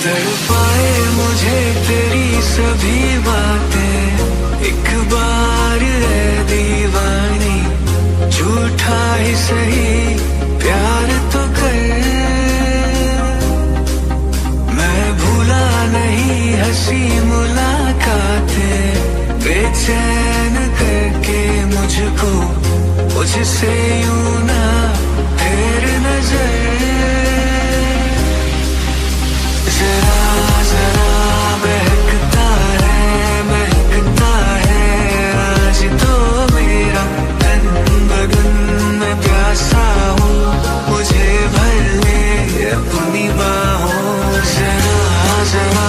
तड़पाए मुझे तेरी सभी बातें, एक बार है दीवानी, झूठा ही सही प्यार तो कर। मैं भूला नहीं हंसी मुलाकातें, बेचैन करके मुझको मुझसे यूं ना फेर नजर। जरा जरा महकता है आज तो मेरा तन बदन में, प्यासा हूँ मुझे भर ले अपनी बाहों। जरा जरा